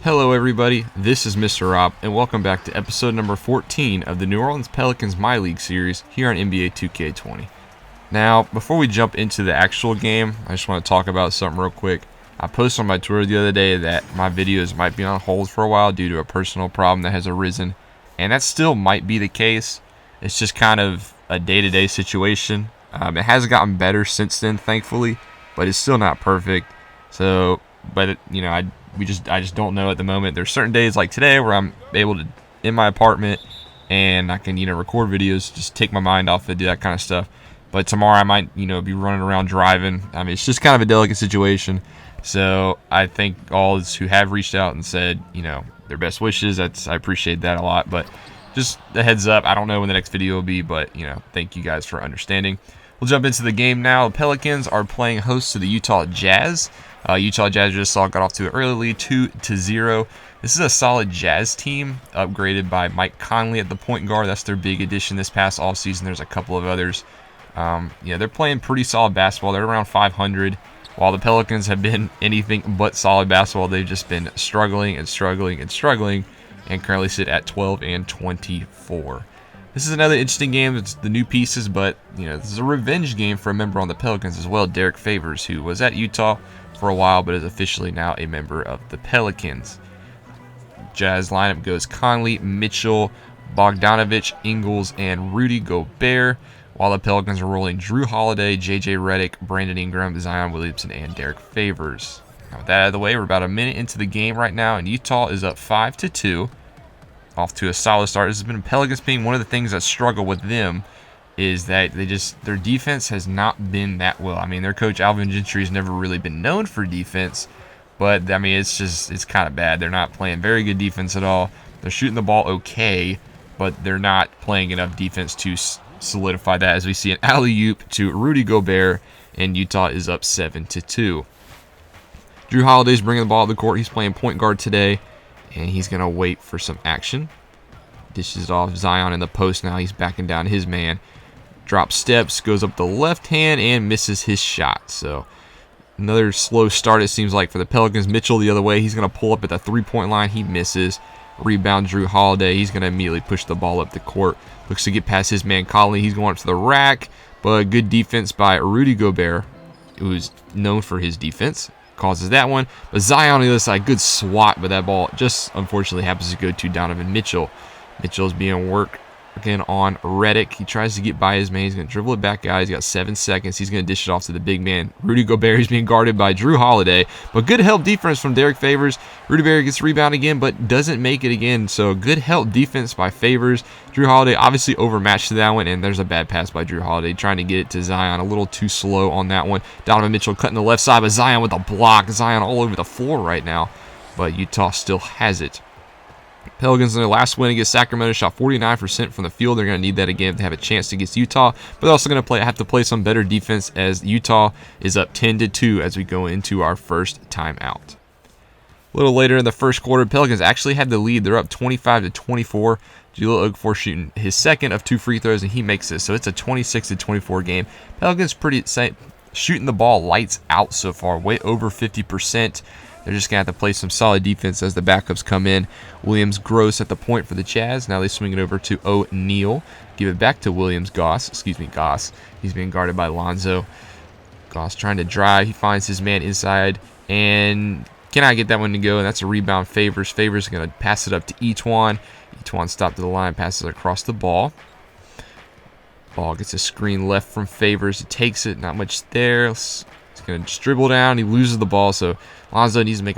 Hello everybody, this is Mr. Rob, and welcome back to episode number 14 of the New Orleans Pelicans MyLeague series here on NBA 2K20. Now, before we jump into the actual game, I just want to talk about something real quick. I posted on my Twitter the other day that my videos might be on hold for a while due to a personal problem that has arisen, and that still might be the case. It's just kind of a day-to-day situation. It has gotten better since then, thankfully, but it's still not perfect. So, but I just don't know at the moment. There's certain days like today where I'm able to in my apartment and I can record videos, just take my mind off it, do that kind of stuff. But tomorrow I might be running around driving. I mean, it's just kind of a delicate situation. So I thank all those who have reached out and said their best wishes. I appreciate that a lot. But just a heads up, I don't know when the next video will be, but thank you guys for understanding. We'll jump into the game now. The Pelicans are playing host to the Utah Jazz. Utah Jazz just got off to an early lead, 2-0. This is a solid Jazz team, upgraded by Mike Conley at the point guard. That's their big addition this past offseason. There's a couple of others. They're playing pretty solid basketball. They're around 500. While the Pelicans have been anything but solid basketball, they've just been struggling and currently sit at 12-24. This is another interesting game. It's the new pieces, but this is a revenge game for a member on the Pelicans as well, Derek Favors, who was at Utah for a while, but is officially now a member of the Pelicans. Jazz lineup goes Conley, Mitchell, Bogdanovich, Ingles, and Rudy Gobert, while the Pelicans are rolling Jrue Holiday, JJ Redick, Brandon Ingram, Zion Williamson, and Derek Favors. Now with that out of the way, we're about a minute into the game right now, and Utah is up 5-2. Off to a solid start. This has been Pelicans being one of the things that struggle with them is that their defense has not been that well. I mean, their coach Alvin Gentry has never really been known for defense, but I mean it's kind of bad. They're not playing very good defense at all. They're shooting the ball okay, but they're not playing enough defense to solidify that, as we see an alley-oop to Rudy Gobert, and Utah is up 7-2. Jrue Holiday's bringing the ball to the court. He's playing point guard today, and he's going to wait for some action. Dishes off Zion in the post now. He's backing down his man. Drops steps, goes up the left hand, and misses his shot. So another slow start, it seems like, for the Pelicans. Mitchell the other way. He's going to pull up at the three-point line. He misses. Rebound Jrue Holiday. He's going to immediately push the ball up the court. Looks to get past his man Conley. He's going up to the rack, but good defense by Rudy Gobert, who's known for his defense. Causes that one. But Zion on the other side, good swat, but that ball just unfortunately happens to go to Donovan Mitchell. Mitchell's being worked again on Redick. He tries to get by his man. He's going to dribble it back out. He's got 7 seconds. He's going to dish it off to the big man, Rudy Gobert. He's being guarded by Jrue Holiday. But good help defense from Derek Favors. Rudy Gobert gets rebound again, but doesn't make it again. So good help defense by Favors. Jrue Holiday obviously overmatched to that one, and there's a bad pass by Jrue Holiday trying to get it to Zion. A little too slow on that one. Donovan Mitchell cutting the left side, but Zion with a block. Zion all over the floor right now, but Utah still has it. Pelicans in their last win against Sacramento shot 49% from the field. They're going to need that again if they have a chance against Utah. But they're also going to have to play some better defense as Utah is up 10-2 as we go into our first timeout. A little later in the first quarter, Pelicans actually had the lead. They're up 25-24. Jrue Okafor shooting his second of 2 free throws, and he makes it. So it's a 26-24 game. Pelicans shooting the ball lights out so far, way over 50%. They're just going to have to play some solid defense as the backups come in. Williams Gross at the point for the Jazz. Now they swing it over to O'Neal. Give it back to Goss. He's being guarded by Lonzo. Goss trying to drive. He finds his man inside and cannot get that one to go. And that's a rebound. Favors. Favors going to pass it up to Etuan. Etuan stopped to the line, passes across the ball. Ball gets a screen left from Favors. He takes it. Not much there. He's going to just dribble down. He loses the ball, so Lonzo needs to make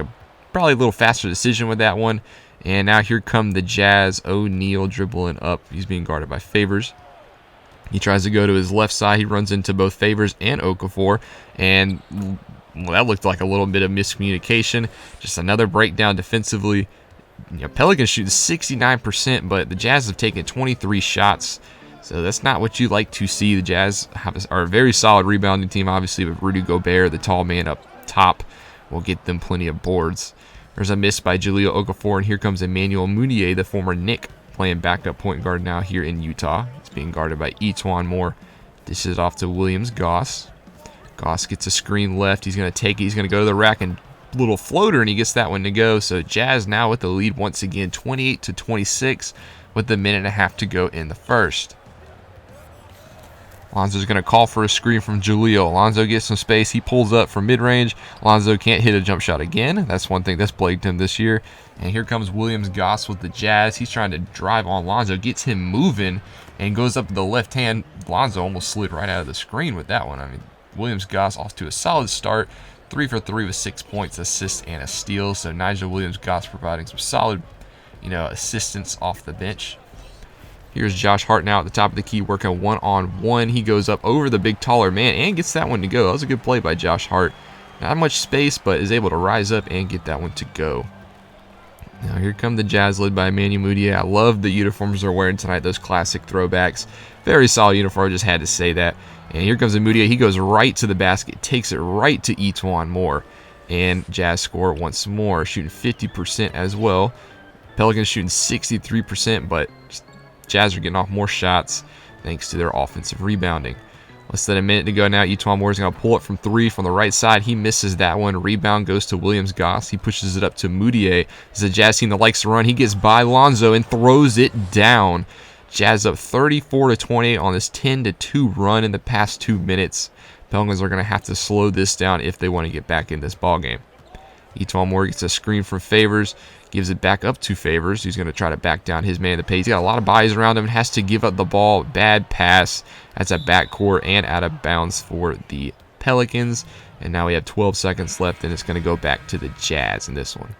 probably a little faster decision with that one. And now here come the Jazz. O'Neal dribbling up. He's being guarded by Favors. He tries to go to his left side. He runs into both Favors and Okafor. And that looked like a little bit of miscommunication. Just another breakdown defensively. Pelicans shoot 69%, but the Jazz have taken 23 shots. So that's not what you like to see. The Jazz are a very solid rebounding team, obviously, with Rudy Gobert, the tall man up top, will get them plenty of boards. There's a miss by Jahlil Okafor, and here comes Emmanuel Mudiay, the former Knick, playing backup point guard now here in Utah. It's being guarded by Etuan Moore. This is off to Williams Goss. Goss gets a screen left. He's going to take it. He's going to go to the rack and little floater, and he gets that one to go. So Jazz now with the lead once again, 28-26, with a minute and a half to go in the first. Lonzo's going to call for a screen from Jaleel. Lonzo gets some space. He pulls up from mid-range. Lonzo can't hit a jump shot again. That's one thing that's plagued him this year. And here comes Williams Goss with the Jazz. He's trying to drive on Lonzo, gets him moving, and goes up to the left hand. Lonzo almost slid right out of the screen with that one. I mean, Williams Goss off to a solid start. 3 for 3 with 6 points, assists, and a steal. So Nigel Williams Goss providing some solid, assistance off the bench. Here's Josh Hart now at the top of the key working one-on-one. He goes up over the big taller man and gets that one to go. That was a good play by Josh Hart. Not much space, but is able to rise up and get that one to go. Now here come the Jazz led by Emmanuel Mudiay. I love the uniforms they're wearing tonight, those classic throwbacks. Very solid uniform, I just had to say that. And here comes Mudiay. He goes right to the basket, takes it right to E'Twaun Moore. And Jazz score once more, shooting 50% as well. Pelicans shooting 63%, but Jazz are getting off more shots thanks to their offensive rebounding. Less than a minute to go now. E'Twaun Moore is going to pull it from 3 from the right side. He misses that one. Rebound goes to Williams Goss. He pushes it up to Mudiay. It's a Jazz team that likes to run. He gets by Lonzo and throws it down. Jazz up 34-28 on this 10-2 run in the past 2 minutes. Pelicans are going to have to slow this down if they want to get back in this ballgame. E'Twaun Moore gets a screen from Favors, gives it back up to Favors. He's going to try to back down his man in the paint. He's got a lot of bodies around him and has to give up the ball. Bad pass. That's a backcourt and out of bounds for the Pelicans. And now we have 12 seconds left, and it's going to go back to the Jazz in this one.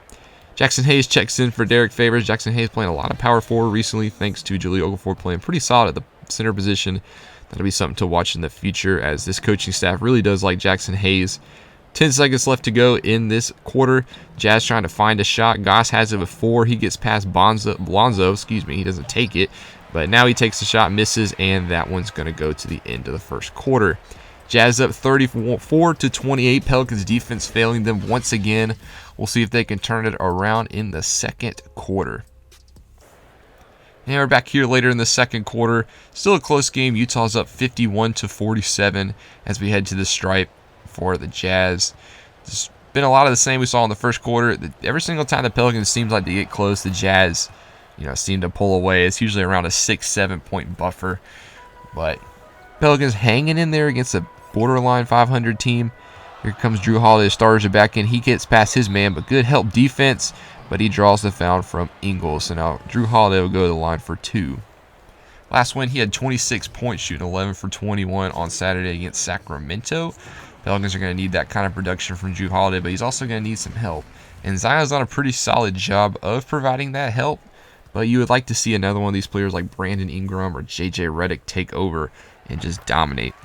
Jackson Hayes checks in for Derek Favors. Jackson Hayes playing a lot of power forward recently thanks to Jaleel Okafor playing pretty solid at the center position. That'll be something to watch in the future as this coaching staff really does like Jackson Hayes. 10 seconds left to go in this quarter. Jazz trying to find a shot. Goss has it before he gets past Lonzo. He doesn't take it. But now he takes the shot, misses, and that one's going to go to the end of the first quarter. Jazz up 34-28. Pelicans defense failing them once again. We'll see if they can turn it around in the second quarter. And we're back here later in the second quarter. Still a close game. Utah's up 51-47 as we head to the stripe for the Jazz. It's been a lot of the same we saw in the first quarter. Every single time the Pelicans seems like they get close, the Jazz, seem to pull away. It's usually around a 6-7 point buffer. But Pelicans hanging in there against a borderline 500 team. Here comes Jrue Holiday. The starters are back in. He gets past his man, but good help defense. But he draws the foul from Ingles. So now Jrue Holiday will go to the line for 2. Last win, he had 26 points, shooting 11 for 21 on Saturday against Sacramento. Pelicans are going to need that kind of production from Jrue Holiday, but he's also going to need some help. And Zion's done a pretty solid job of providing that help, but you would like to see another one of these players like Brandon Ingram or JJ Redick take over and just dominate.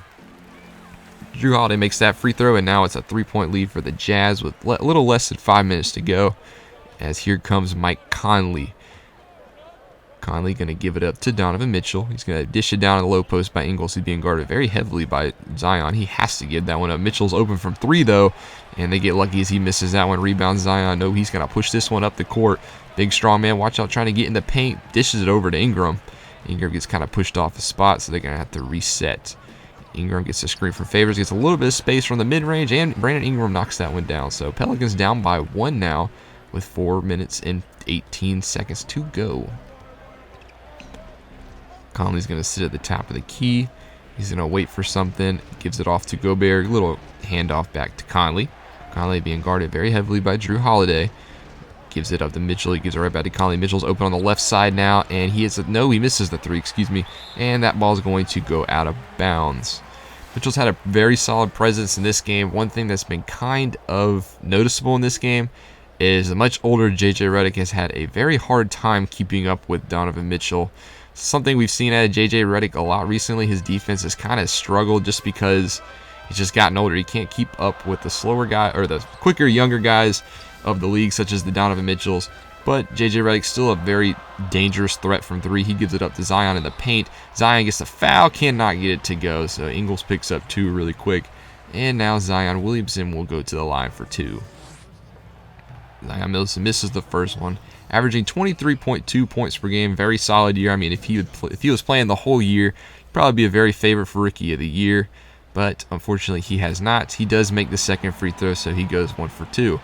Jrue Holiday makes that free throw, and now it's a 3-point lead for the Jazz with a little less than 5 minutes to go. As here comes Mike Conley. Conley going to give it up to Donovan Mitchell. He's going to dish it down in the low post by Ingles. He's being guarded very heavily by Zion. He has to give that one up. Mitchell's open from 3, though, and they get lucky as he misses that one. Rebounds Zion. No, he's going to push this one up the court. Big, strong man. Watch out, trying to get in the paint. Dishes it over to Ingram. Ingram gets kind of pushed off the spot, so they're going to have to reset. Ingram gets a screen from Favors, gets a little bit of space from the mid-range, and Brandon Ingram knocks that one down. So Pelicans down by 1 now with 4 minutes and 18 seconds to go. Conley's going to sit at the top of the key. He's going to wait for something. Gives it off to Gobert. Little handoff back to Conley. Conley being guarded very heavily by Jrue Holiday. Gives it up to Mitchell. He gives it right back to Conley. Mitchell's open on the left side now, and he misses the 3, and that ball is going to go out of bounds. Mitchell's had a very solid presence in this game. One thing that's been kind of noticeable in this game is the much older JJ Redick has had a very hard time keeping up with Donovan Mitchell. Something we've seen out of JJ Redick a lot recently. His defense has kind of struggled just because he's just gotten older. He can't keep up with the slower guy or the quicker, younger guys of the league, such as the Donovan Mitchells. But JJ Redick's still a very dangerous threat from 3. He gives it up to Zion in the paint. Zion gets a foul, cannot get it to go. So Ingles picks up 2 really quick. And now Zion Williamson will go to the line for 2. Zion Williamson misses the first one, averaging 23.2 points per game. Very solid year. I mean, if he was playing the whole year, he'd probably be a very favorite for Rookie of the Year. But unfortunately, he has not. He does make the second free throw, so he goes 1 for 2.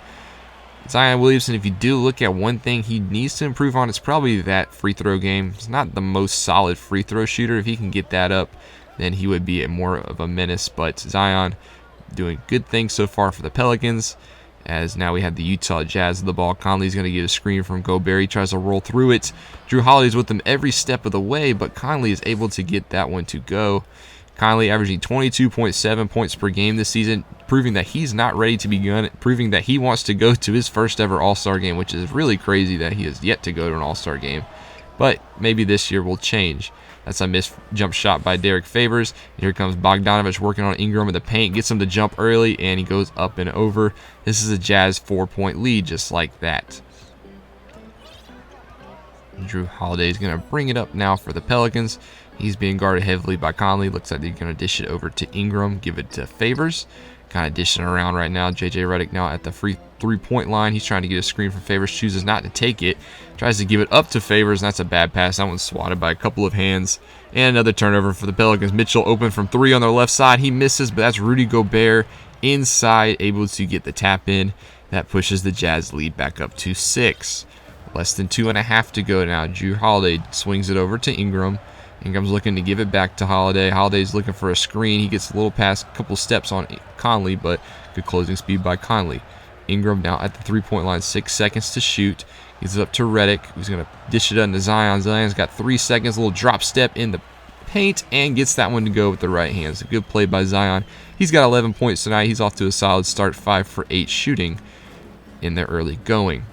Zion Williamson, if you do look at one thing he needs to improve on, it's probably that free throw game. He's not the most solid free throw shooter. If he can get that up, then he would be more of a menace. But Zion doing good things so far for the Pelicans, as now we have the Utah Jazz of the ball. Conley's going to get a screen from Gobert. He tries to roll through it. Jrue Holiday's with him every step of the way, but Conley is able to get that one to go. Conley averaging 22.7 points per game this season, proving that he's not ready to begin, proving that he wants to go to his first ever All-Star game, which is really crazy that he has yet to go to an All-Star game. But maybe this year will change. That's a missed jump shot by Derek Favors. Here comes Bogdanovich working on Ingram in the paint, gets him to jump early, and he goes up and over. This is a Jazz 4-point lead just like that. Jrue Holiday is going to bring it up now for the Pelicans. He's being guarded heavily by Conley. Looks like they're going to dish it over to Ingram, give it to Favors. Kind of dishing around right now. JJ Redick now at the free three-point line. He's trying to get a screen from Favors. Chooses not to take it. Tries to give it up to Favors, and that's a bad pass. That one's swatted by a couple of hands. And another turnover for the Pelicans. Mitchell open from three on their left side. He misses, but that's Rudy Gobert inside, able to get the tap in. That pushes the Jazz lead back up to 6. Less than 2.5 to go now. Jrue Holiday swings it over to Ingram. Ingram's looking to give it back to Holiday. Holiday's looking for a screen. He gets a little past, a couple steps on Conley, but good closing speed by Conley. Ingram now at the three-point line, 6 seconds to shoot. Gives it up to Redick, who's going to dish it into Zion. Zion's got 3 seconds, a little drop step in the paint, and gets that one to go with the right hand. It's a good play by Zion. He's got 11 points tonight. He's off to a solid start, 5 for 8 shooting in the early going.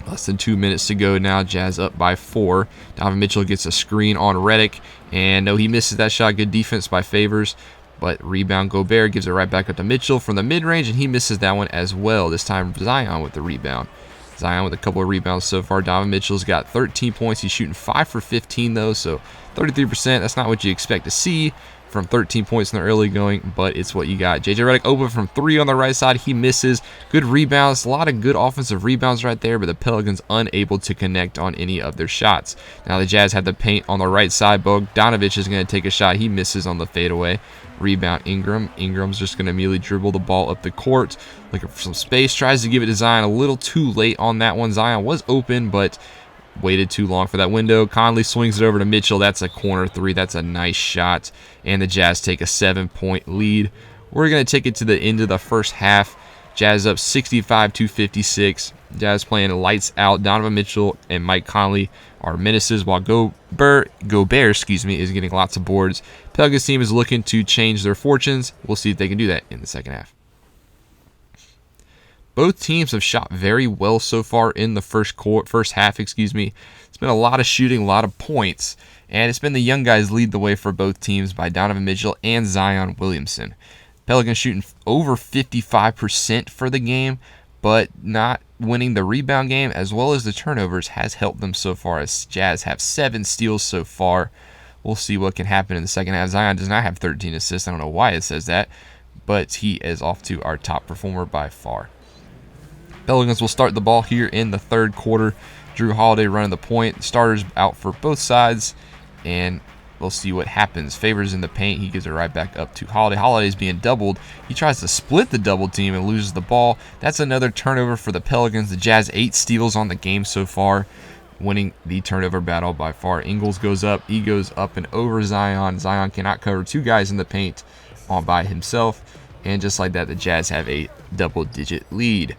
Less than 2 minutes to go now. Jazz up by 4. Donovan Mitchell gets a screen on Redick. And no, he misses that shot. Good defense by Favors. But rebound Gobert gives it right back up to Mitchell from the mid-range. And he misses that one as well. This time Zion with the rebound. Zion with a couple of rebounds so far. Donovan Mitchell's got 13 points. He's shooting 5 for 15 though. So 33%. That's not what you expect to see from 13 points in the early going, but it's what you got. JJ Redick open from 3 on the right side. He misses. Good rebounds. A lot of good offensive rebounds right there, but the Pelicans unable to connect on any of their shots. Now the Jazz had the paint on the right side. Bogdanovich is going to take a shot. He misses on the fadeaway. Rebound Ingram. Ingram's just going to immediately dribble the ball up the court. Looking for some space. Tries to give it to Zion. A little too late on that one. Zion was open, but waited too long for that window. Conley swings it over to Mitchell. That's a corner 3. That's a nice shot. And the Jazz take a 7-point lead. We're going to take it to the end of the first half. Jazz up 65-56. Jazz playing lights out. Donovan Mitchell and Mike Conley are menaces, while Gobert is getting lots of boards. Pelicans team is looking to change their fortunes. We'll see if they can do that in the second half. Both teams have shot very well so far in the first half. It's been a lot of shooting, a lot of points, and it's been the young guys lead the way for both teams by Donovan Mitchell and Zion Williamson. Pelicans shooting over 55% for the game, but not winning the rebound game as well as the turnovers has helped them so far, as Jazz have 7 steals so far. We'll see what can happen in the second half. Zion does not have 13 assists. I don't know why it says that, but he is off to our top performer by far. Pelicans will start the ball here in the third quarter. Jrue Holiday running the point. Starters out for both sides, and we'll see what happens. Favors in the paint. He gives it right back up to Holiday. Holiday's being doubled. He tries to split the double team and loses the ball. That's another turnover for the Pelicans. The Jazz 8 steals on the game so far, winning the turnover battle by far. Ingles goes up. He goes up and over Zion. Zion cannot cover 2 guys in the paint all by himself. And just like that, the Jazz have a double-digit lead.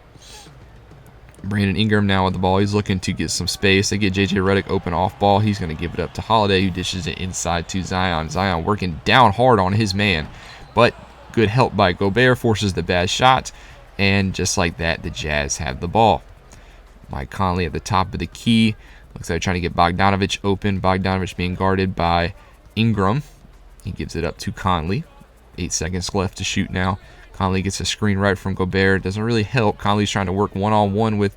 Brandon Ingram now with the ball. He's looking to get some space. They get JJ Redick open off ball. He's going to give it up to Holiday, who dishes it inside to Zion. Zion working down hard on his man, but good help by Gobert forces the bad shot, and just like that, the Jazz have the ball. Mike Conley at the top of the key. Looks like they're trying to get Bogdanovich open. Bogdanovich being guarded by Ingram. He gives it up to Conley. 8 seconds left to shoot now. Conley gets a screen right from Gobert. Doesn't really help. Conley's trying to work one-on-one with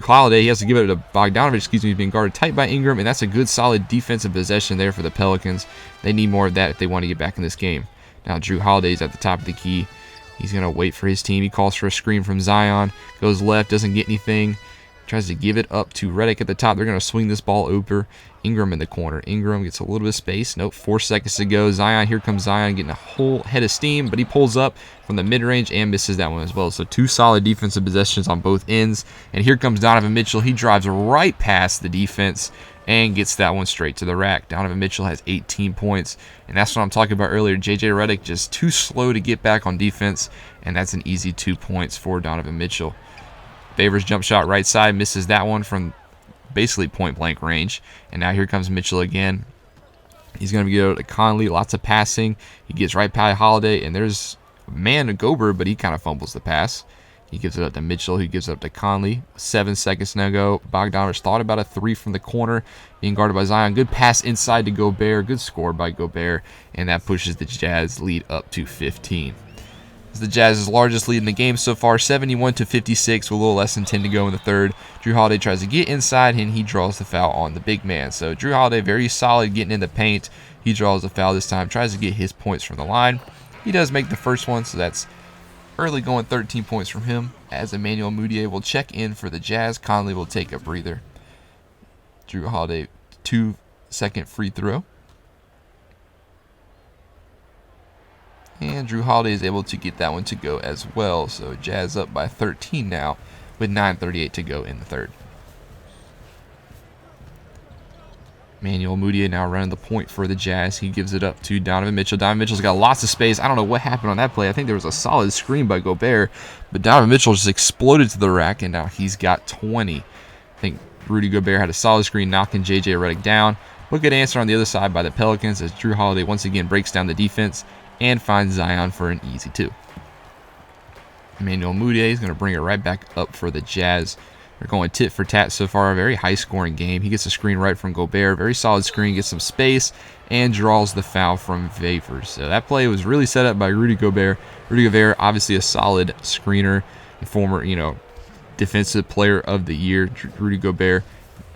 Holiday. He has to give it to Bogdanovich. He's being guarded tight by Ingram, and that's a good, solid defensive possession there for the Pelicans. They need more of that if they want to get back in this game. Now Jrue Holiday's at the top of the key. He's going to wait for his team. He calls for a screen from Zion. Goes left, doesn't get anything. Tries to give it up to Redick at the top. They're going to swing this ball over. Ingram in the corner. Ingram gets a little bit of space. Nope, 4 seconds to go. Zion, here comes Zion getting a whole head of steam, but he pulls up from the mid-range and misses that one as well. So 2 solid defensive possessions on both ends. And here comes Donovan Mitchell. He drives right past the defense and gets that one straight to the rack. Donovan Mitchell has 18 points, and that's what I'm talking about earlier. J.J. Redick just too slow to get back on defense, and that's an easy 2 points for Donovan Mitchell. Favors jump shot right side, misses that one from basically point-blank range. And now here comes Mitchell again. He's going to go to Conley, lots of passing. He gets right by Holiday, and there's a man to Gobert, but he kind of fumbles the pass. He gives it up to Mitchell. He gives it up to Conley. 7 seconds to go. Bogdanovich thought about a 3 from the corner, being guarded by Zion. Good pass inside to Gobert. Good score by Gobert, and that pushes the Jazz lead up to 15. It's the Jazz's largest lead in the game so far, 71-56, with a little less than 10 to go in the third. Jrue Holiday tries to get inside, and he draws the foul on the big man. So Jrue Holiday, very solid getting in the paint. He draws the foul this time, tries to get his points from the line. He does make the first one, so that's early going 13 points from him. As Emmanuel Mudiay will check in for the Jazz, Conley will take a breather. Jrue Holiday, 2-second free throw. And Jrue Holiday is able to get that one to go as well. So Jazz up by 13 now with 9:38 to go in the third. Emmanuel Mudiay now running the point for the Jazz. He gives it up to Donovan Mitchell. Donovan Mitchell's got lots of space. I don't know what happened on that play. I think there was a solid screen by Gobert, but Donovan Mitchell just exploded to the rack, and now he's got 20. I think Rudy Gobert had a solid screen knocking J.J. Redick down. But good answer on the other side by the Pelicans as Jrue Holiday once again breaks down the defense and finds Zion for an easy 2. Emmanuel Mudiay is going to bring it right back up for the Jazz. They're going tit for tat so far. A very high-scoring game. He gets a screen right from Gobert. Very solid screen. Gets some space and draws the foul from Favors. So that play was really set up by Rudy Gobert. Rudy Gobert, obviously a solid screener, a former, defensive player of the year. Rudy Gobert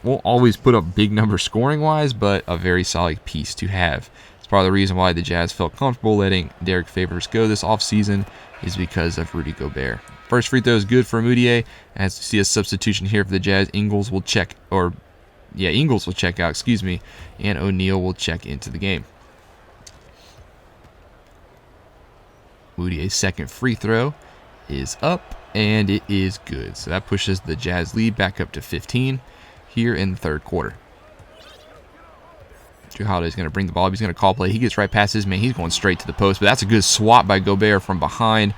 won't always put up big numbers scoring-wise, but a very solid piece to have. Part of the reason why the Jazz felt comfortable letting Derek Favors go this offseason is because of Rudy Gobert. First free throw is good for Mudiay. As you see a substitution here for the Jazz, Ingles will check out, and O'Neal will check into the game. Mudiay's second free throw is up, and it is good. So that pushes the Jazz lead back up to 15 here in the third quarter. Jrue Holiday's going to bring the ball up. He's going to call play. He gets right past his man. He's going straight to the post, but that's a good swat by Gobert from behind.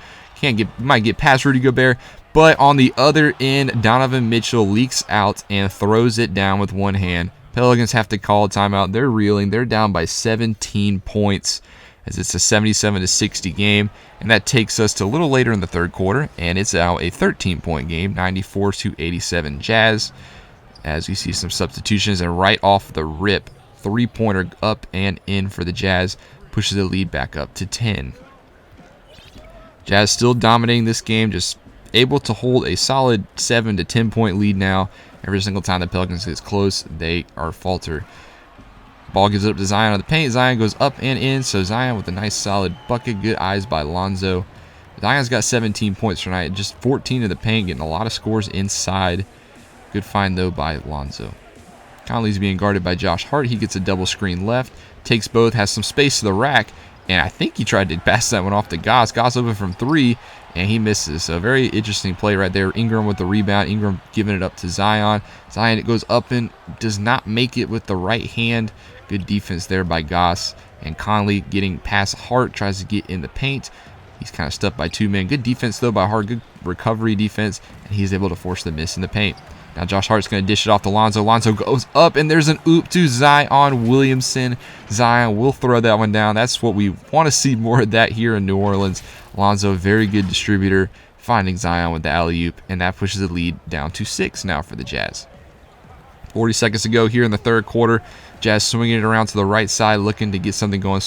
Might get past Rudy Gobert, but on the other end, Donovan Mitchell leaks out and throws it down with one hand. Pelicans have to call a timeout. They're reeling. They're down by 17 points as it's a 77-60 game, and that takes us to a little later in the third quarter, and it's now a 13-point game, 94-87 Jazz, as we see some substitutions, and right off the rip, three-pointer up and in for the Jazz pushes the lead back up to 10. Jazz still dominating this game, just able to hold a solid 7 to 10 point lead now. Every single time the Pelicans gets close, they are falter. Ball gives it up to Zion on the paint. Zion goes up and in, so Zion with a nice solid bucket. Good eyes by Lonzo. Zion's got 17 points tonight, just 14 in the paint, getting a lot of scores inside. Good find though by Lonzo. Conley's being guarded by Josh Hart. He gets a double screen left, takes both, has some space to the rack, and I think he tried to pass that one off to Goss. Goss open from 3, and he misses. So a very interesting play right there. Ingram with the rebound. Ingram giving it up to Zion. Zion, it goes up and does not make it with the right hand. Good defense there by Goss. And Conley getting past Hart, tries to get in the paint. He's kind of stuck by 2 men. Good defense though by Hart. Good recovery defense, and he's able to force the miss in the paint. Now Josh Hart's going to dish it off to Lonzo. Lonzo goes up, and there's an oop to Zion Williamson. Zion will throw that one down. That's what we want to see more of that here in New Orleans. Lonzo, very good distributor, finding Zion with the alley-oop, and that pushes the lead down to 6 now for the Jazz. 40 seconds to go here in the third quarter. Jazz swinging it around to the right side, looking to get something going,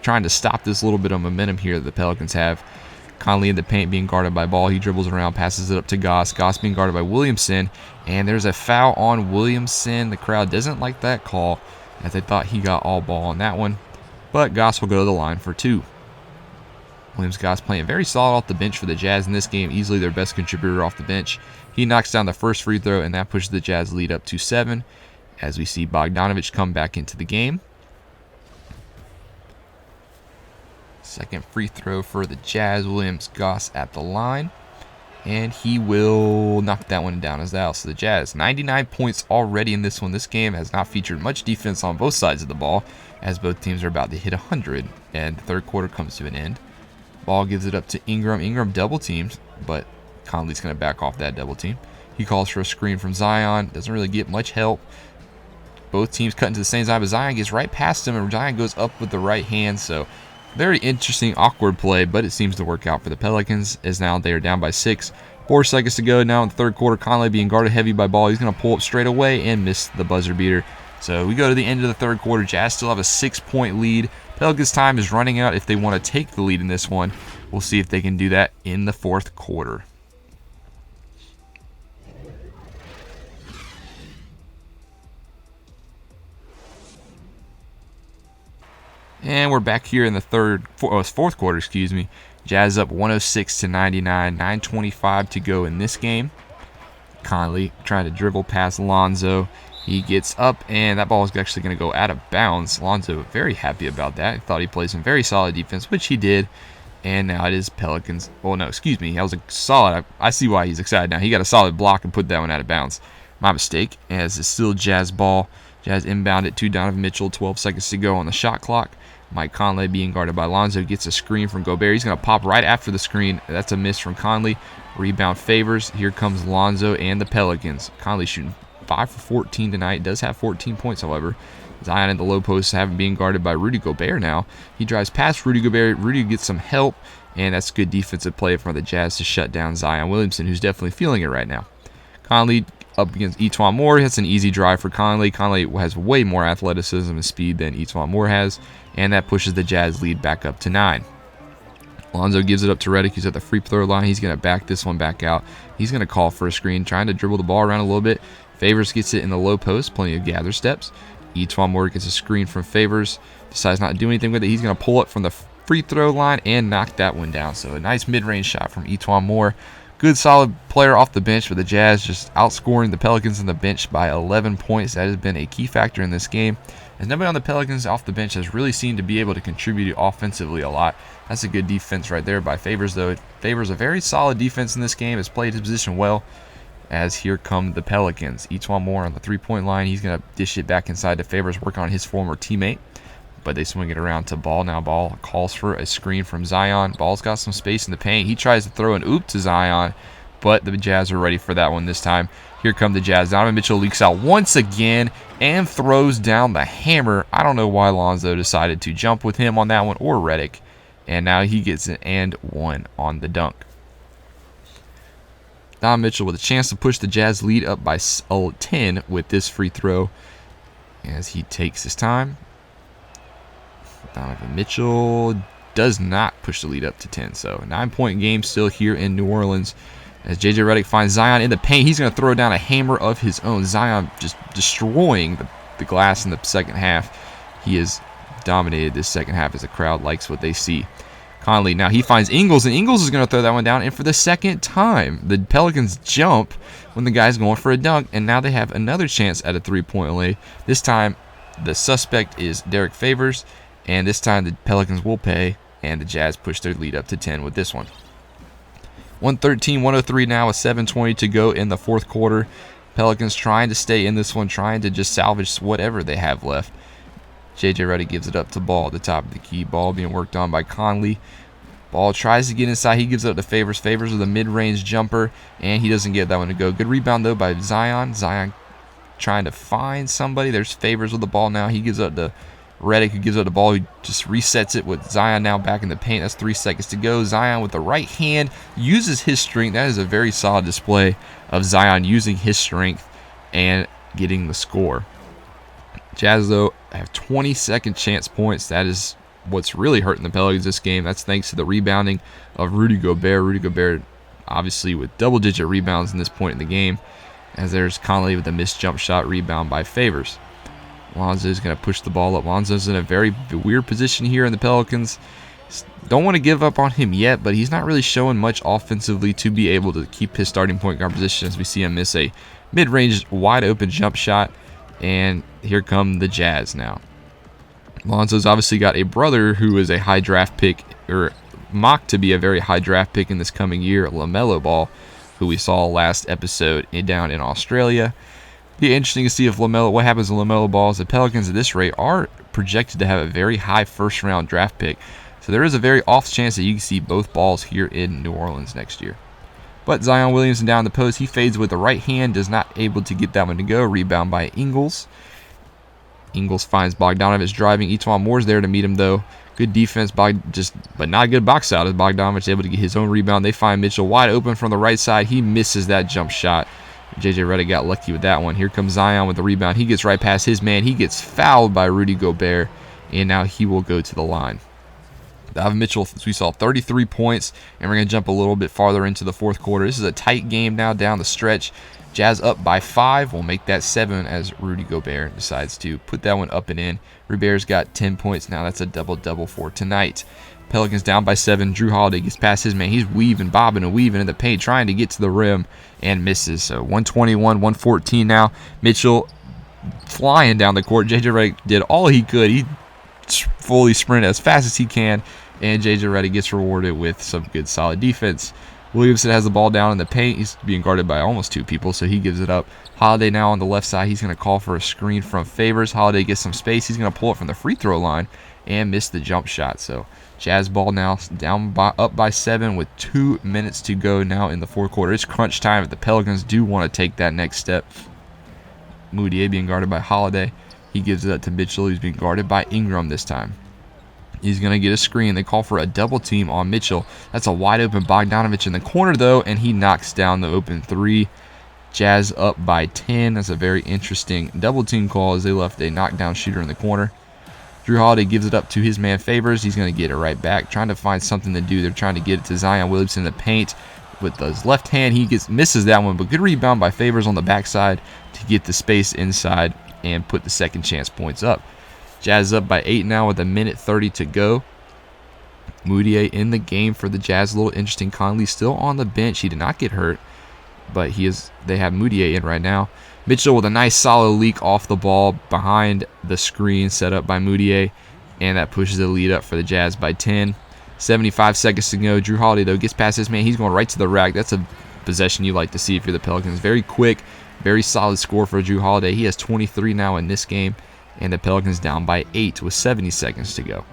trying to stop this little bit of momentum here that the Pelicans have. Conley in the paint being guarded by Ball. He dribbles around, passes it up to Goss. Goss being guarded by Williamson. And there's a foul on Williamson. The crowd doesn't like that call, as they thought he got all ball on that one. But Goss will go to the line for 2. Williams Goss playing very solid off the bench for the Jazz in this game. Easily their best contributor off the bench. He knocks down the first free throw, and that pushes the Jazz lead up to 7 as we see Bogdanovich come back into the game. Second free throw for the Jazz. Williams Goss at the line. And he will knock that one down as well. So the Jazz, 99 points already in this one. This game has not featured much defense on both sides of the ball, as both teams are about to hit 100. And the third quarter comes to an end. Ball gives it up to Ingram. Ingram double teams, but Conley's going to back off that double team. He calls for a screen from Zion. Doesn't really get much help. Both teams cut into the same side, but Zion gets right past him, and Zion goes up with the right hand. So very interesting, awkward play, but it seems to work out for the Pelicans, as now they are down by 6. 4 seconds to go now in the third quarter. Conley being guarded heavy by Ball. He's going to pull up straight away and miss the buzzer beater. So we go to the end of the third quarter. Jazz still have a 6-point lead. Pelicans' time is running out if they want to take the lead in this one. We'll see if they can do that in the fourth quarter. And we're back here in the fourth quarter, excuse me. Jazz up 106-99, 9:25 to go in this game. Conley trying to dribble past Lonzo. He gets up, and that ball is actually going to go out of bounds. Lonzo very happy about that. He thought he played some very solid defense, which he did. And now it is Pelicans. Oh, no, excuse me. That was a solid. I see why he's excited now. He got a solid block and put that one out of bounds. My mistake, as it's still Jazz ball. Jazz inbound it to Donovan Mitchell. 12 seconds to go on the shot clock. Mike Conley being guarded by Lonzo gets a screen from Gobert. He's going to pop right after the screen. That's a miss from Conley. Rebound favors. Here comes Lonzo and the Pelicans. Conley shooting 5 for 14 tonight. Does have 14 points, however. Zion in the low post having being guarded by Rudy Gobert now. He drives past Rudy Gobert. Rudy gets some help, and that's good defensive play from the Jazz to shut down Zion Williamson, who's definitely feeling it right now. Conley up against E'Twaun Moore. That's an easy drive for Conley. Conley has way more athleticism and speed than E'Twaun Moore has, and that pushes the Jazz lead back up to 9. Lonzo gives it up to Redick. He's at the free throw line. He's going to back this one back out. He's going to call for a screen, trying to dribble the ball around a little bit. Favors gets it in the low post. Plenty of gather steps. E'Twaun Moore gets a screen from Favors. Decides not to do anything with it. He's going to pull it from the free throw line and knock that one down. So a nice mid-range shot from E'Twaun Moore. Good solid player off the bench, with the Jazz just outscoring the Pelicans on the bench by 11 points. That has been a key factor in this game, as nobody on the Pelicans off the bench has really seemed to be able to contribute offensively a lot. That's a good defense right there by Favors, though. Favors a very solid defense in this game, has played his position well, as here come the Pelicans. E'Twaun Moore on the three-point line. He's going to dish it back inside to Favors, work on his former teammate. But they swing it around to Ball. Now Ball calls for a screen from Zion. Ball's got some space in the paint. He tries to throw an oop to Zion, but the Jazz are ready for that one this time. Here come the Jazz. Donovan Mitchell leaks out once again and throws down the hammer. I don't know why Lonzo decided to jump with him on that one, or Redick. And now he gets an and one on the dunk. Donovan Mitchell with a chance to push the Jazz lead up by 10 with this free throw, as he takes his time. Donovan Mitchell does not push the lead up to 10. So 9-point game still here in New Orleans, as J.J. Redick finds Zion in the paint. He's going to throw down a hammer of his own. Zion just destroying the glass in the second half. He has dominated this second half, as the crowd likes what they see. Conley, now he finds Ingles, and Ingles is going to throw that one down. And for the second time, the Pelicans jump when the guy's going for a dunk, and now they have another chance at a three-point lead. This time, the suspect is Derek Favors, and this time the Pelicans will pay, and the Jazz push their lead up to 10 with this one. 113-103 now with 7:20 to go in the fourth quarter. Pelicans trying to stay in this one, trying to just salvage whatever they have left. J.J. Redick gives it up to Ball at the top of the key. Ball being worked on by Conley. Ball tries to get inside. He gives it up to Favors. Favors with a mid-range jumper, and he doesn't get that one to go. Good rebound, though, by Zion. Zion trying to find somebody. There's Favors with the ball now. He gives up to Redick, who gives up the ball. He just resets it with Zion now back in the paint. That's 3 seconds to go. Zion with the right hand uses his strength. That is a very solid display of Zion using his strength and getting the score. Jazz, though, have 20-second chance points. That is what's really hurting the Pelicans this game. That's thanks to the rebounding of Rudy Gobert. Rudy Gobert, obviously, with double-digit rebounds in this point in the game, as there's Conley with a missed jump shot rebound by Favors. Lonzo's going to push the ball up. Lonzo's in a very weird position here in the Pelicans, Don't want to give up on him yet, but he's not really showing much offensively to be able to keep his starting point guard position, as we see him miss a mid-range wide open jump shot. And here come the Jazz now. Lonzo's obviously got a brother who is a high draft pick, or mocked to be a very high draft pick in this coming year, LaMelo Ball, who we saw last episode down in Australia. Be interesting to see if what happens to LaMelo Ball, as the Pelicans at this rate are projected to have a very high first-round draft pick. So there is a very off chance that you can see both Balls here in New Orleans next year. But Zion Williamson down the post, he fades with the right hand, does not able to get that one to go. Rebound by Ingles. Ingles finds Bogdanovich driving. Etuan Moore's there to meet him though. Good defense, but not good box out as Bogdanovich able to get his own rebound. They find Mitchell wide open from the right side. He misses that jump shot. JJ Redick got lucky with that one. Here comes Zion with the rebound. He gets right past his man. He gets fouled by Rudy Gobert, and now he will go to the line. Donovan Mitchell, we saw 33 points, and we're going to jump a little bit farther into the fourth quarter. This is a tight game now down the stretch. Jazz up by 5. We'll make that 7 as Rudy Gobert decides to put that one up and in. Robert's got 10 points now. That's a double-double for tonight. Pelicans down by 7. Jrue Holiday gets past his man. He's weaving, bobbing, and weaving in the paint, trying to get to the rim, and misses. So 121, 114 now. Mitchell flying down the court. JJ Redick did all he could. He fully sprinted as fast as he can, and JJ Redick gets rewarded with some good solid defense. Williamson has the ball down in the paint. He's being guarded by almost 2 people, so he gives it up. Holiday now on the left side. He's going to call for a screen from Favors. Holiday gets some space. He's going to pull it from the free throw line and miss the jump shot. So Jazz ball now up by 7 with 2 minutes to go now in the fourth quarter. It's crunch time if the Pelicans do want to take that next step. Moutier being guarded by Holiday. He gives it up to Mitchell. He's being guarded by Ingram this time. He's going to get a screen. They call for a double team on Mitchell. That's a wide open Bogdanovich in the corner, though, and he knocks down the open 3. Jazz up by 10. That's a very interesting double team call as they left a knockdown shooter in the corner. Jrue Holiday gives it up to his man Favors. He's going to get it right back, trying to find something to do. They're trying to get it to Zion Williamson in the paint with his left hand. He misses that one, but good rebound by Favors on the backside to get the space inside and put the second chance points up. Jazz up by 8 now with 1:30 to go. Moutier in the game for the Jazz. A little interesting. Conley still on the bench. He did not get hurt, but they have Moutier in right now. Mitchell with a nice solid leak off the ball behind the screen set up by Moutier, and that pushes the lead up for the Jazz by 10. 75 seconds to go. Jrue Holiday, though, gets past his man. He's going right to the rack. That's a possession you like to see if you're the Pelicans. Very quick, very solid score for Jrue Holiday. He has 23 now in this game, and the Pelicans down by 8 with 70 seconds to go.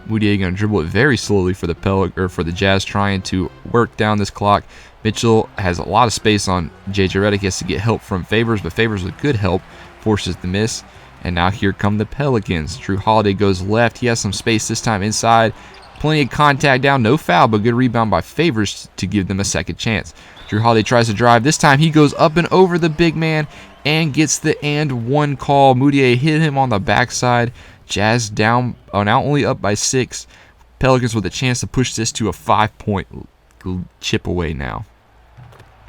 Moutier going to dribble it very slowly for the Jazz, trying to work down this clock. Mitchell has a lot of space on JJ Redick. He has to get help from Favors, but Favors with good help forces the miss. And now here come the Pelicans. Jrue Holiday goes left. He has some space this time inside. Plenty of contact down. No foul, but good rebound by Favors to give them a second chance. Jrue Holiday tries to drive. This time he goes up and over the big man and gets the and one call. Moutier hit him on the backside. Jazz down, now only up by 6. Pelicans with a chance to push this to a 5-point chip away now.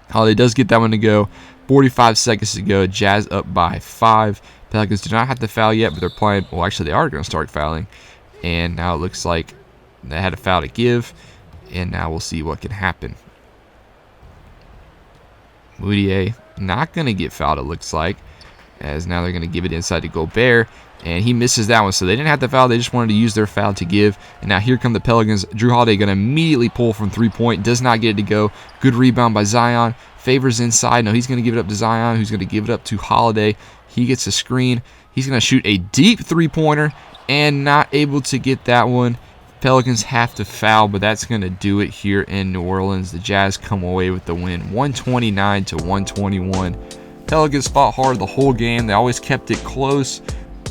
Holiday does get that one to go. 45 seconds to go. Jazz up by 5. Pelicans do not have to foul yet, but they're playing. Well, actually, they are going to start fouling. And now it looks like they had a foul to give. And now we'll see what can happen. Moutier not going to get fouled, it looks like, as now they're going to give it inside to Gobert. And he misses that one, so they didn't have to foul. They just wanted to use their foul to give. And now here come the Pelicans. Jrue Holiday going to immediately pull from 3-point. Does not get it to go. Good rebound by Zion. Favors inside. No, he's going to give it up to Zion, who's going to give it up to Holiday. He gets a screen. He's going to shoot a deep 3-pointer and not able to get that one. Pelicans have to foul, but that's going to do it here in New Orleans. The Jazz come away with the win, 129 to 121. Pelicans fought hard the whole game. They always kept it close,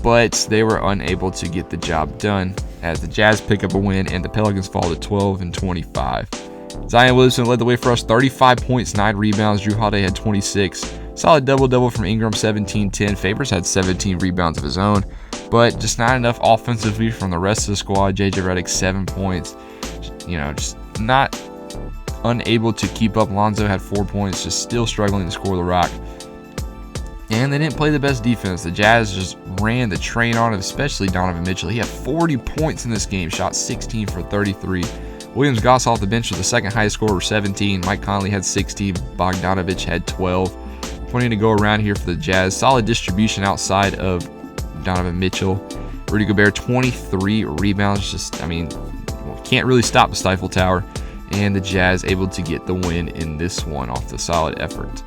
but they were unable to get the job done as the Jazz pick up a win and the Pelicans fall to 12-25. Zion Williamson led the way for us, 35 points, 9 rebounds. Jrue Holiday had 26. Solid double-double from Ingram, 17-10. Favors had 17 rebounds of his own, but just not enough offensively from the rest of the squad. JJ Redick, 7 points. Just not unable to keep up. Lonzo had 4 points, just still struggling to score the rock. And they didn't play the best defense. The Jazz just ran the train on it, especially Donovan Mitchell. He had 40 points in this game, shot 16 for 33. Williams Goss off the bench was the second highest scorer with 17. Mike Conley had 60. Bogdanovich had 12. Plenty to go around here for the Jazz. Solid distribution outside of Donovan Mitchell. Rudy Gobert, 23 rebounds. Can't really stop the Stifle Tower. And the Jazz able to get the win in this one off the solid effort.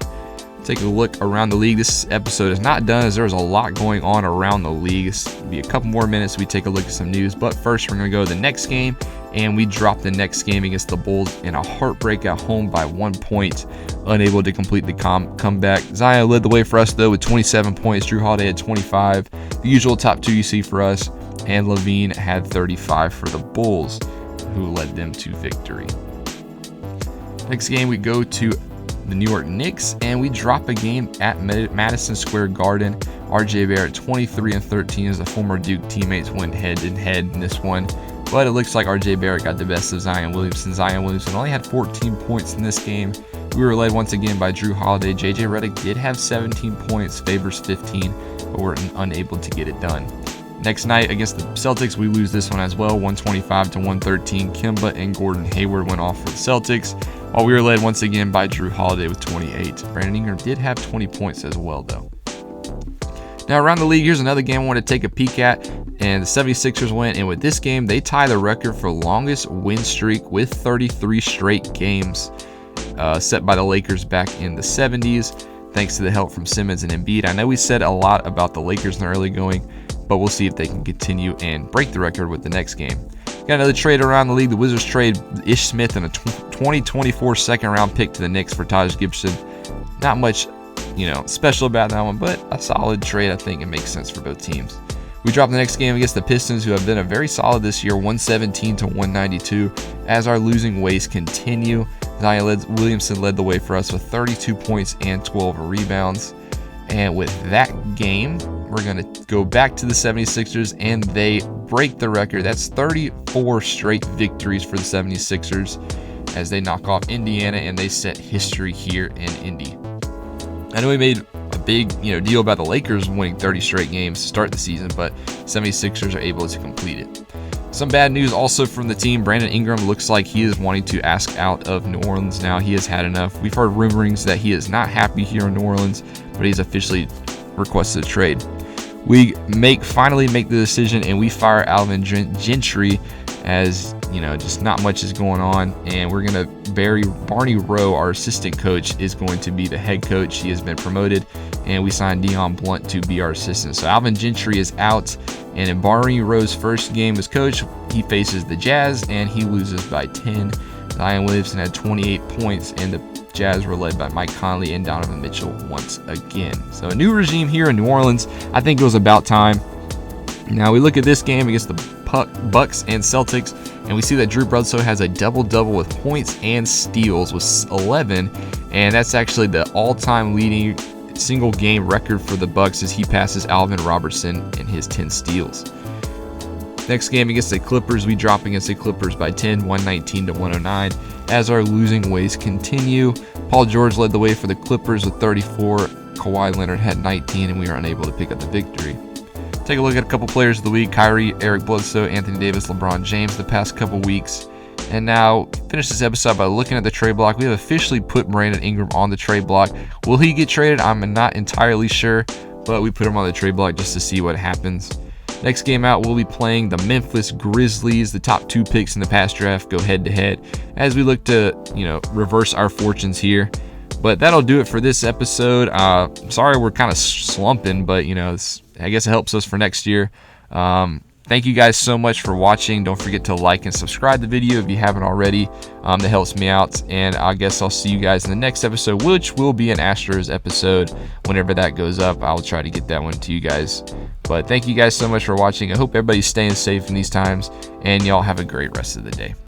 Take a look around the league. This episode is not done as there's a lot going on around the league. This will be a couple more minutes. We take a look at some news. But first, we're going to go to the next game. And we drop the next game against the Bulls in a heartbreak at home by 1 point. Unable to complete the comeback. Zion led the way for us, though, with 27 points. Jrue Holiday had 25. The usual top two you see for us. And Levine had 35 for the Bulls, who led them to victory. Next game, we go to the New York Knicks, and we drop a game at Madison Square Garden. RJ Barrett, 23 and 13, as the former Duke teammates went head-to-head in this one. But it looks like RJ Barrett got the best of Zion Williamson. Zion Williamson only had 14 points in this game. We were led once again by Jrue Holiday. JJ Redick did have 17 points, Favors 15, but were unable to get it done. Next night against the Celtics, we lose this one as well, 125 to 113. Kemba and Gordon Hayward went off for the Celtics, while we were led once again by Jrue Holiday with 28. Brandon Ingram did have 20 points as well, though. Now, around the league, here's another game I want to take a peek at, and the 76ers win, and with this game, they tie the record for longest win streak with 33 straight games, set by the Lakers back in the 70s, thanks to the help from Simmons and Embiid. I know we said a lot about the Lakers in the early going, but we'll see if they can continue and break the record with the next game. Got another trade around the league. The Wizards trade Ish Smith and a 2024 second-round pick to the Knicks for Taj Gibson. Not much, special about that one, but a solid trade. I think it makes sense for both teams. We drop the next game against the Pistons, who have been very solid this year, 117 to 192, as our losing ways continue. Zion Williamson led the way for us with 32 points and 12 rebounds. And with that game, we're going to go back to the 76ers, and they break the record. That's 34 straight victories for the 76ers as they knock off Indiana, and they set history here in Indy. I know we made a big deal about the Lakers winning 30 straight games to start the season, but 76ers are able to complete it. Some bad news also from the team. Brandon Ingram looks like he is wanting to ask out of New Orleans now. He has had enough. We've heard rumorings that he is not happy here in New Orleans, but he's officially requested a trade. We finally make the decision, and we fire Alvin Gentry, as just not much is going on, and we're gonna Barney Rowe, our assistant coach, is going to be the head coach. He has been promoted, and we signed Dion Blunt to be our assistant. So Alvin Gentry is out, and in Barney Rowe's first game as coach, he faces the Jazz, and he loses by 10. Zion Williamson had 28 points, and the Jazz were led by Mike Conley and Donovan Mitchell once again. So a new regime here in New Orleans. I think it was about time. Now we look at this game against the Bucks and Celtics, and we see that Drew Bledsoe has a double-double with points and steals with 11, and that's actually the all-time leading single-game record for the Bucks as he passes Alvin Robertson in his 10 steals. Next game against the Clippers, we drop against the Clippers by 10, 119 to 109, as our losing ways continue. Paul George led the way for the Clippers with 34. Kawhi Leonard had 19, and we were unable to pick up the victory. Take a look at a couple players of the week: Kyrie, Eric Bledsoe, Anthony Davis, LeBron James the past couple weeks. And now, finish this episode by looking at the trade block. We have officially put Brandon Ingram on the trade block. Will he get traded? I'm not entirely sure, but we put him on the trade block just to see what happens. Next game out, we'll be playing the Memphis Grizzlies. The top two picks in the past draft go head-to-head as we look to, reverse our fortunes here. But that'll do it for this episode. Sorry we're kind of slumping, but, I guess it helps us for next year. Thank you guys so much for watching. Don't forget to like and subscribe the video if you haven't already. That helps me out. And I guess I'll see you guys in the next episode, which will be an Astros episode. Whenever that goes up, I'll try to get that one to you guys. But thank you guys so much for watching. I hope everybody's staying safe in these times, and y'all have a great rest of the day.